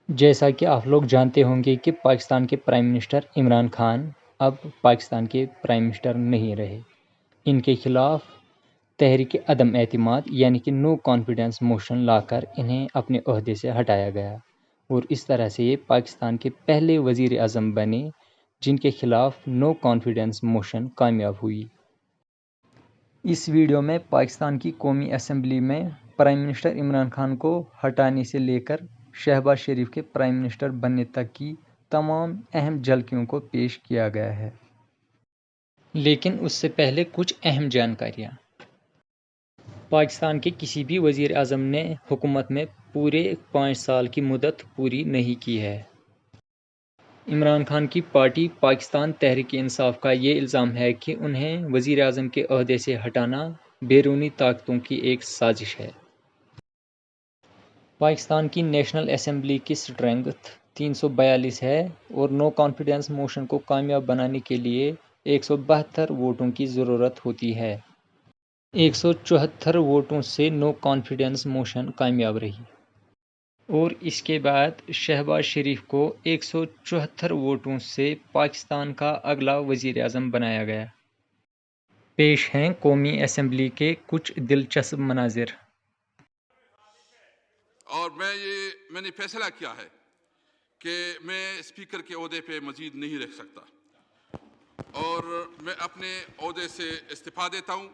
जैसा कि आप लोग जानते होंगे कि पाकिस्तान के प्राइम मिनिस्टर इमरान खान अब पाकिस्तान के प्राइम मिनिस्टर नहीं रहे। इनके खिलाफ तहरीक अदम एतमाद यानी कि नो कॉन्फिडेंस मोशन लाकर इन्हें अपने ओहदे से हटाया गया और इस तरह से ये पाकिस्तान के पहले वज़ीर आज़म बने जिनके खिलाफ नो कॉन्फिडेंस मोशन कामयाब हुई। इस वीडियो में पाकिस्तान की कौमी असम्बली में प्राइम मिनिस्टर इमरान खान को हटाने से लेकर शहबाज शरीफ के प्राइम मिनिस्टर बनने तक की तमाम अहम झलकियों को पेश किया गया है। लेकिन उससे पहले कुछ अहम जानकारियाँ। पाकिस्तान के किसी भी वज़ीर आज़म ने हुकूमत में पूरे 5 साल की मुद्दत पूरी नहीं की है। इमरान खान की पार्टी पाकिस्तान तहरीक-ए-इंसाफ का ये इल्ज़ाम है कि उन्हें वज़ीर आज़म के ओहदे से हटाना बैरूनी ताकतों की एक साजिश है। पाकिस्तान की नेशनल असम्बली की स्ट्रेंथ 342 है और नो कॉन्फिडेंस मोशन को कामयाब बनाने के लिए 172 वोटों की ज़रूरत होती है। 174 वोटों से नो कॉन्फिडेंस मोशन कामयाब रही और इसके बाद शहबाज शरीफ को 174 वोटों से पाकिस्तान का अगला वज़ीर आज़म बनाया गया। पेश हैं कौमी असम्बली के कुछ दिलचस्प मनाजिर। और मैंने फैसला किया है कि मैं स्पीकर के ओहदे पे मजीद नहीं रह सकता और मैं अपने ओहदे से इस्तीफा देता हूँ।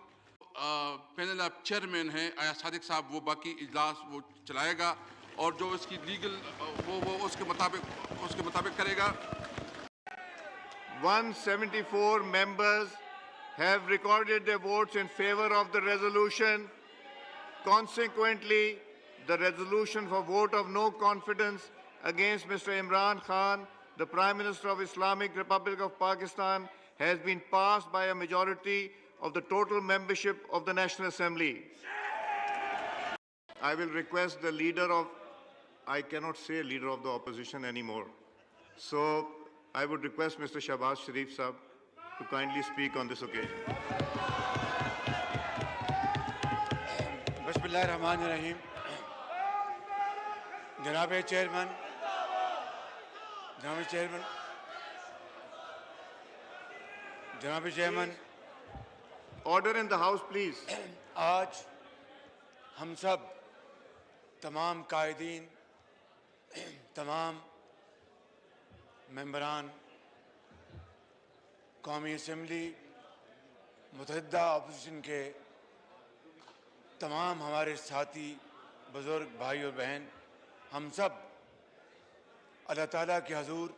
पैनल ऑफ चेयरमैन हैं आया सादिक साहब, वो बाकी इजलास वो चलाएगा और जो इसकी लीगल वो उसके मुताबिक करेगा। 174 members have recorded their votes in favor of the resolution. Consequently, the resolution for vote of no confidence against Mr. Imran Khan, the Prime Minister of Islamic Republic of Pakistan, has been passed by a majority of the total membership of the National Assembly. I will request the leader of, I cannot say leader of the opposition anymore. So I would request Mr. Shahbaz Sharif Sahab to kindly speak on this occasion. Bismillahirrahmanirrahim. Janabe Chairman, Janabe Chairman. Order in the House, please. आज हम सब तमाम कायदीन, तमाम मेंबरान कौमी assembly, मुतहद्दा opposition के तमाम हमारे साथी बुज़ुर्ग भाई और बहन, हम सब अल्लाह ताला के हजूर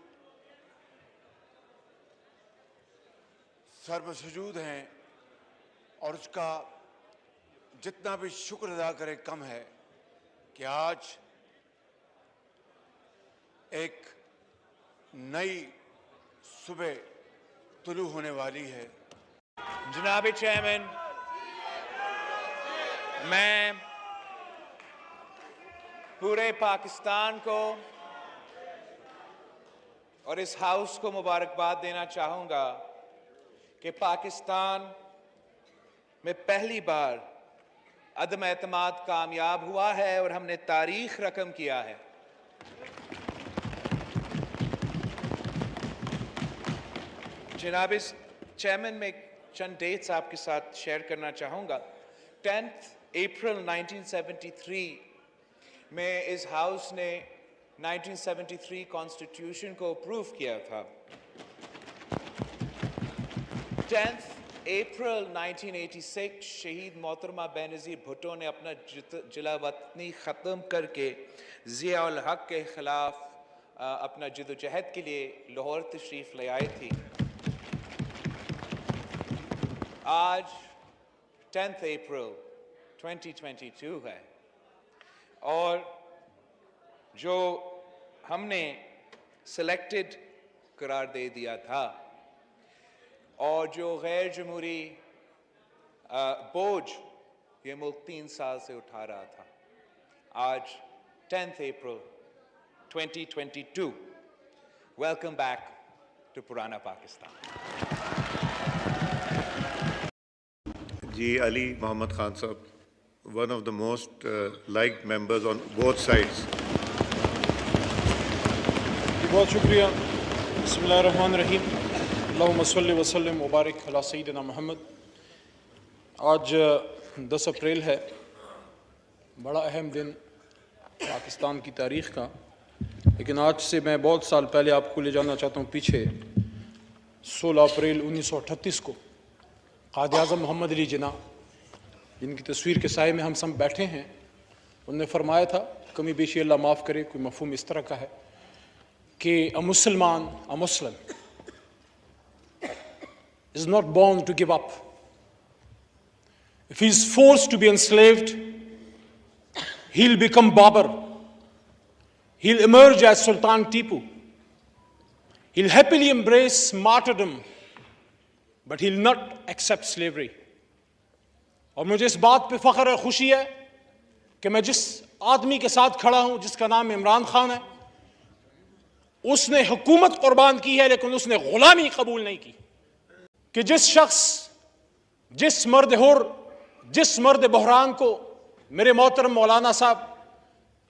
सर्वसुजूद हैं और उसका जितना भी शुक्र अदा करे कम है कि आज एक नई सुबह तुलू होने वाली है। जनाब चेयरमैन, मैं पूरे पाकिस्तान को और इस हाउस को मुबारकबाद देना चाहूँगा कि पाकिस्तान में पहली बार अदम एतमाद कामयाब हुआ है और हमने तारीख रकम किया है। जनाब चेयरमैन, में चंद डेट्स आपके साथ शेयर करना चाहूँगा। 10 अप्रैल 1973 में इस हाउस ने 1973 कॉन्स्टिट्यूशन को अप्रूव किया था। 10 अप्रैल 1986 शहीद मोहतरमा बेनज़ीर भुट्टो ने अपना जिला वतनी ख़त्म करके ज़िया उल हक के ख़िलाफ़ अपना जदोजहद के लिए लाहौर तशरीफ़ ले आई थी। आज 10 अप्रैल 2022 है और जो हमने सिलेक्टेड करार दे दिया था और जो गैर जमहूरी बोझ ये मुल्क 3 साल से उठा रहा था, आज 10 अप्रैल 2022, वेलकम बैक टू पुराना Pakistan. Ji Ali Muhammad Khan Sahab, one of the most liked members on both sides. बहुत शुक्रिया। बिस्मिल्लाहिर्रहमानिर्रहीम। अल्लाहुम्मा सल्लि व सल्लिम व बारिक अला सय्यिदिना मोहम्मद। आज 10 अप्रैल है, बड़ा अहम दिन पाकिस्तान की तारीख़ का। लेकिन आज से मैं बहुत साल पहले आपको ले जाना चाहता हूँ पीछे। 16 अप्रैल 1938 को क़ायद आज़म मोहम्मद अली जिन्ना, जिनकी तस्वीर के साए में हम सब बैठे हैं, उन्होंने फरमाया था, कमी बेशी अल्लाह माफ़ करे, कोई मफ़हूम इस तरह का है कि a Muslim is not born to give up. If he is forced to be enslaved, he'll become Babur. He'll emerge as Sultan Tipu. He'll happily embrace martyrdom, but he'll not accept slavery. और मुझे इस बात पे फ़ख्र है, खुशी है कि मैं जिस आदमी के साथ खड़ा हूं, जिसका नाम इमरान खान है, उसने हुकूमत कुर्बान की है, लेकिन उसने गुलामी कबूल नहीं की। कि जिस शख्स, जिस मर्द हुर, जिस मर्द बहरान को मेरे मोहतरम मौलाना साहब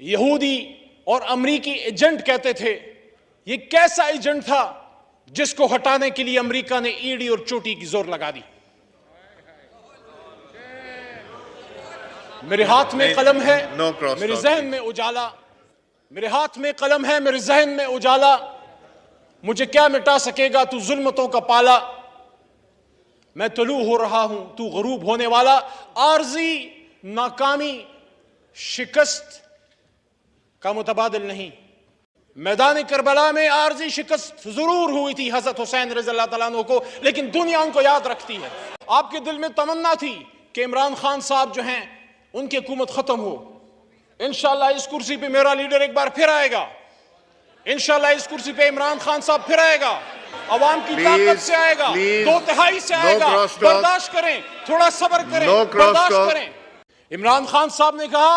यहूदी और अमरीकी एजेंट कहते थे, ये कैसा एजेंट था जिसको हटाने के लिए अमरीका ने ईडी और चोटी की जोर लगा दी। मेरे हाथ में कलम है, मेरे जहन में उजाला, मेरे हाथ में कलम है, मेरे जहन में उजाला, मुझे क्या मिटा सकेगा तू जुल्मतों का पाला। मैं तलू हो रहा हूं, तू गरूब होने वाला। आर्जी नाकामी शिकस्त का मुतबादिल नहीं। मैदान करबला में आर्जी शिकस्त जरूर हुई थी हजरत हुसैन रज़ियल्लाहु तआला अन्हु को, लेकिन दुनिया उनको याद रखती है। आपके दिल में तमन्ना थी कि इमरान खान साहब जो हैं उनकी हुकूमत खत्म हो। इंशाअल्लाह इस कुर्सी पे मेरा लीडर एक बार फिर आएगा। इंशाअल्लाह इस कुर्सी पे इमरान खान साहब फिर आएगा, अवाम की ताकत से आएगा, 2/3 से आएगा। बर्दाश्त करें, थोड़ा सब्र करें, बर्दाश्त करें। इमरान खान साहब ने कहा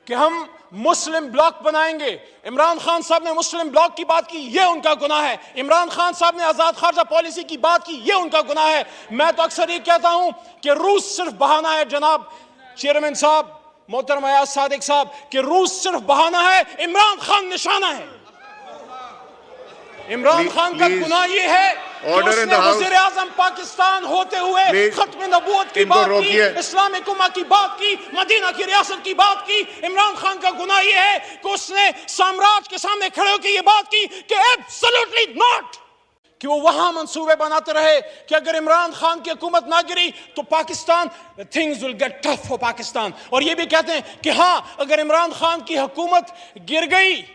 कि हम मुस्लिम ब्लॉक बनाएंगे। इमरान खान साहब ने मुस्लिम ब्लॉक की बात की, ये उनका गुनाह है। इमरान खान साहब ने आजाद खारजा पॉलिसी की बात की, ये उनका गुनाह है। मैं तो अक्सर ये कहता हूं कि रूस सिर्फ बहाना है। जनाब चेयरमैन साहब, मोहतरम अयाज सादिक साहब, कि रूस सिर्फ बहाना है, इमरान खान निशाना है। इमरान खान का गुनाह ये है कि उसने वज़ीर आज़म पाकिस्तान होते हुए खत्म नबूवत की बात की, इस्लामिक उम्मा की बात की, मदीना की रियासत की बात की। इमरान खान का गुनाह ये है कि उसने साम्राज्य के सामने खड़े होकर ये बात की कि एब्सोल्युटली नॉट, कि वो वहां मंसूबे बनाते रहे कि अगर इमरान खान की हुकूमत ना गिरी तो Pakistan, things will get tough for Pakistan. और ये भी कहते हैं कि हाँ, अगर इमरान खान की हुकूमत गिर गई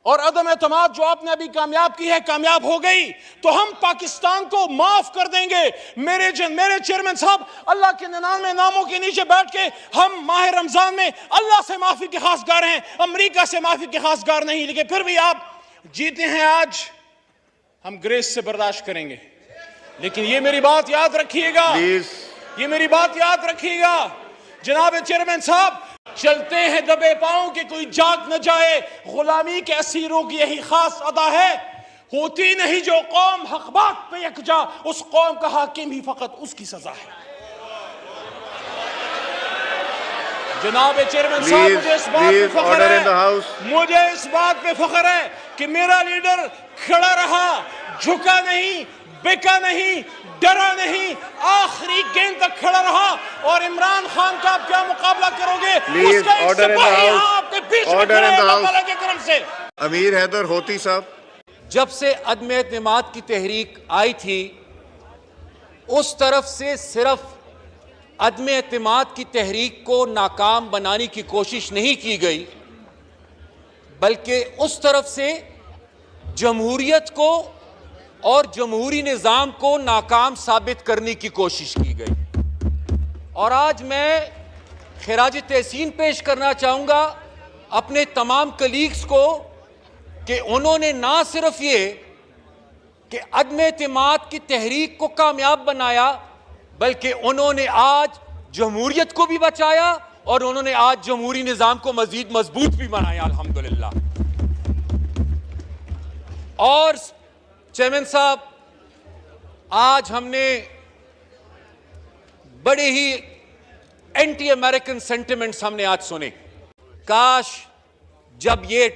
और अदम एतमाद जो आपने अभी कामयाब की है कामयाब हो गई, तो हम पाकिस्तान को माफ कर देंगे। मेरे चेयरमैन साहब, अल्लाह के 99 नामों के नीचे बैठ के हम माह रमजान में अल्लाह से माफी के खासगार हैं, अमेरिका से माफी के खासगार नहीं। लेकिन फिर भी आप जीते हैं आज, हम ग्रेस से बर्दाश्त करेंगे। लेकिन ये मेरी बात याद रखिएगा, ये मेरी बात याद रखिएगा जनाब चेयरमैन साहब, चलते हैं दबे पांव कि कोई जाग न जाए। गुलामी के असीरों की यही खास अदा है, होती नहीं जो कौम हक बात पे यकजा, उस कौम का हाकिम ही फकत उसकी सजा है। जनाब चेयरमैन साहब, मुझे इस बात पे फख्र है, मुझे इस बात पे फख्र है कि मेरा लीडर खड़ा रहा, झुका नहीं, बिका नहीं, डरा नहीं, आखिरी गेंद तक खड़ा रहा। और इमरान खान का आप क्या मुकाबला करोगे? उसका एक सिपाही आपके बीच में खड़ा है, अल्लाह ताला के करम से। अमीर हैदर होती साहब, जब से अदम एतमाद की तहरीक आई थी, उस तरफ से सिर्फ अदम एतमाद की तहरीक को नाकाम बनाने की कोशिश नहीं की गई, बल्कि उस तरफ से जमहूरियत को और जमहूरी निज़ाम को नाकाम साबित करने की कोशिश की गई। और आज मैं खिराज तहसीन पेश करना चाहूँगा अपने तमाम कलीग्स को कि उन्होंने ना सिर्फ ये कि अदम एतमाद की तहरीक को कामयाब बनाया, बल्कि उन्होंने आज जमहूरियत को भी बचाया और उन्होंने आज जमहूरी निज़ाम को मज़ीद मजबूत भी बनाया, अल्हम्दुलिल्लाह। और चेयरमैन साहब, आज हमने बड़े ही एंटी अमेरिकन सेंटिमेंट्स हमने आज सुने। काश जब ये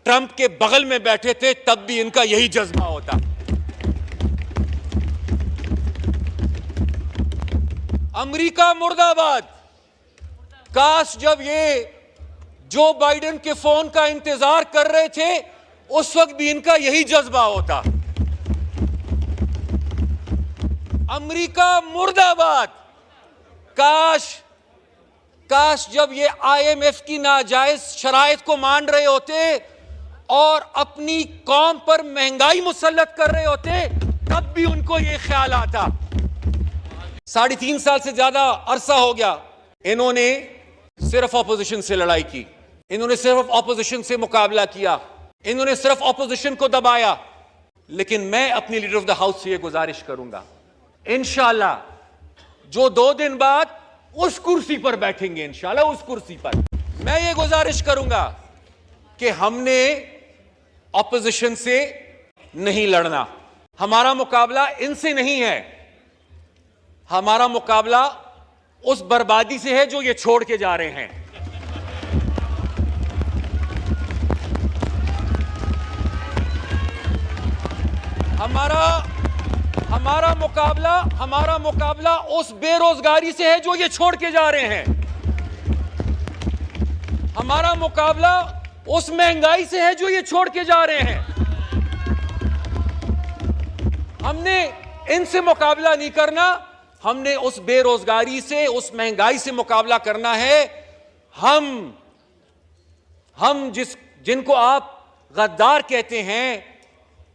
ट्रंप के बगल में बैठे थे तब भी इनका यही जज्बा होता। अमेरिका मुर्दाबाद। काश जब ये जो बाइडेन के फोन का इंतजार कर रहे थे उस वक्त भी इनका यही जज्बा होता। अमेरिका मुर्दाबाद। काश जब ये IMF की नाजायज शराइत को मान रहे होते और अपनी कौम पर महंगाई मुसल्लत कर रहे होते तब भी उनको ये ख्याल आता। 3.5 साल से ज्यादा अरसा हो गया इन्होंने सिर्फ ऑपोजिशन से लड़ाई की, इन्होंने सिर्फ ऑपोजिशन से मुकाबला किया, इन्होंने सिर्फ ऑपोजिशन को दबाया। लेकिन मैं अपनी लीडर ऑफ द हाउस से यह गुजारिश करूंगा, इंशाल्लाह जो 2 दिन बाद उस कुर्सी पर बैठेंगे, इंशाल्लाह उस कुर्सी पर मैं ये गुजारिश करूंगा कि हमने ऑपोजिशन से नहीं लड़ना। हमारा मुकाबला इनसे नहीं है, हमारा मुकाबला उस बर्बादी से है जो ये छोड़ के जा रहे हैं। हमारा मुकाबला उस बेरोजगारी से है जो ये छोड़ के जा रहे हैं। हमारा मुकाबला उस महंगाई से है जो ये छोड़ के जा रहे हैं। हमने इनसे मुकाबला नहीं करना, हमने उस बेरोजगारी से, उस महंगाई से मुकाबला करना है। हम जिनको आप गद्दार कहते हैं,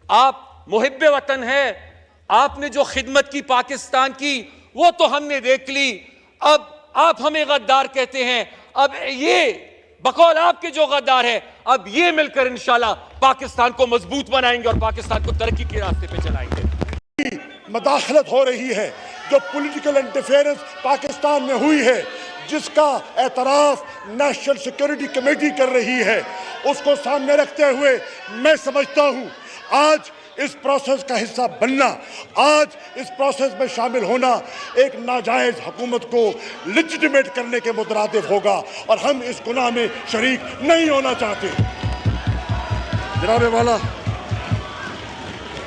आप मुहिब्बे वतन है, आपने जो खिदमत की पाकिस्तान की वो तो हमने देख ली, अब आप हमें गद्दार कहते हैं। अब ये बकौल आपके जो गद्दार है, अब ये मिलकर इंशाल्लाह पाकिस्तान को मजबूत बनाएंगे और पाकिस्तान को तरक्की के रास्ते पे चलाएंगे। मदाखलत हो रही है, जो पॉलिटिकल इंटरफेरेंस पाकिस्तान में हुई है, जिसका एतराफ नेशनल सिक्योरिटी कमेटी कर रही है, उसको सामने रखते हुए मैं समझता हूं आज इस प्रोसेस का हिस्सा बनना, आज इस प्रोसेस में शामिल होना एक नाजायज हुकूमत को लेजिटिमेट करने के मुतरादिफ होगा और हम इस गुनाह में शरीक नहीं होना चाहते। जनाब वाला,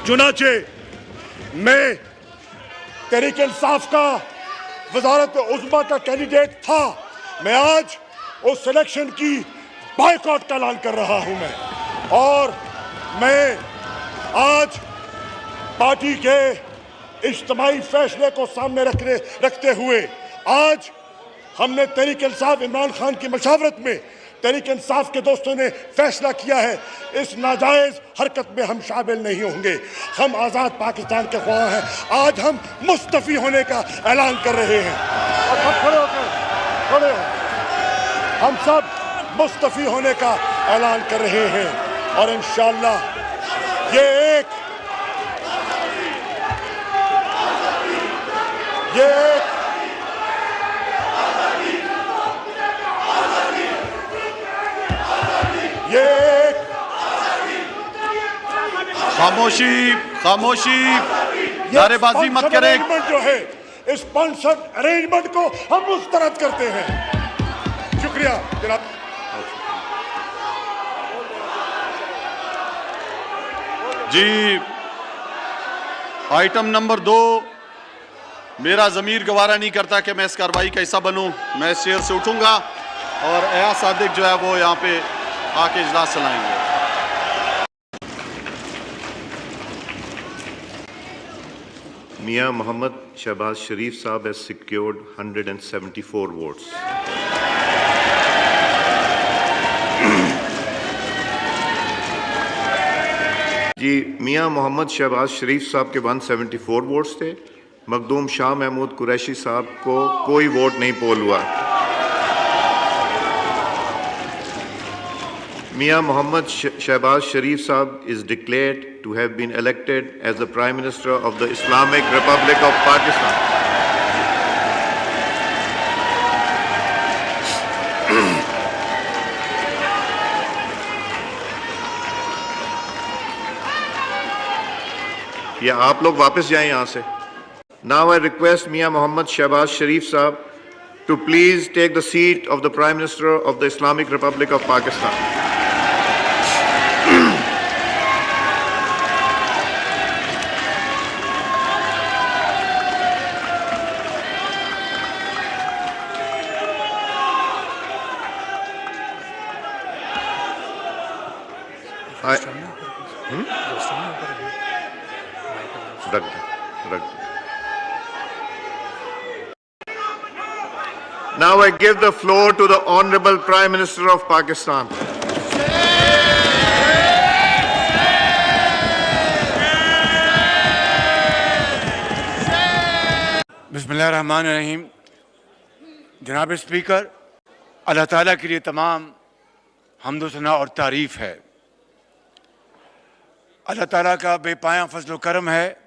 चुनाचे मैं तहरीक इंसाफ का वजारत उज़्मा का कैंडिडेट था, मैं आज उस सिलेक्शन की बायकॉट का ऐलान कर रहा हूं मैं। और मैं आज पार्टी के इज्तिमाई फैसले को सामने रखते हुए आज हमने तहरीक इंसाफ इमरान खान की मशावरत में तहरीक इंसाफ के दोस्तों ने फैसला किया है, इस नाजायज हरकत में हम शामिल नहीं होंगे। हम आज़ाद पाकिस्तान के ख्वाह हैं। आज हम मुस्तफ़ी होने का ऐलान कर रहे हैं। और सब खड़े हो, हम सब मुस्तफ़ी होने का ऐलान कर रहे हैं और इंशाअल्लाह ये एक खामोशी नारेबाजी मत करें। जो है इस स्पॉन्सर्ड अरेंजमेंट को हम मुस्तरद करते हैं। शुक्रिया जनाब। जी, आइटम नंबर 2, मेरा ज़मीर गवारा नहीं करता कि मैं इस कार्रवाई का हिस्सा बनूं। मैं इस चेयर से उठूंगा और एयाज सादिक जो है वो यहाँ पे आके इजलास चलाएंगे। Mia Mohammad Shahbaz Sharif Saab has secured 174 votes. जी, मियाँ मोहम्मद शहबाज शरीफ साहब के 174 वोट्स थे। मखदूम शाह महमूद कुरैशी साहब को कोई वोट नहीं पोल हुआ। मियाँ मोहम्मद शहबाज शरीफ साहब is declared to have been elected as the Prime Minister of the Islamic Republic of Pakistan. या आप लोग वापस जाएं यहाँ से। Now I request Mia Mohammad Shahbaz Sharif Saab to please take the seat of the Prime Minister of the Islamic Republic of Pakistan. रख दो। Now I give the floor to the Honorable Prime Minister of Pakistan. बिस्मिल्लाहिर्रहमानिर्रहीम। जनाब speaker, अल्लाह ताला के लिए तमाम हम्द सना और तारीफ़ है। अल्लाह ताला का बेपाया फजल करम है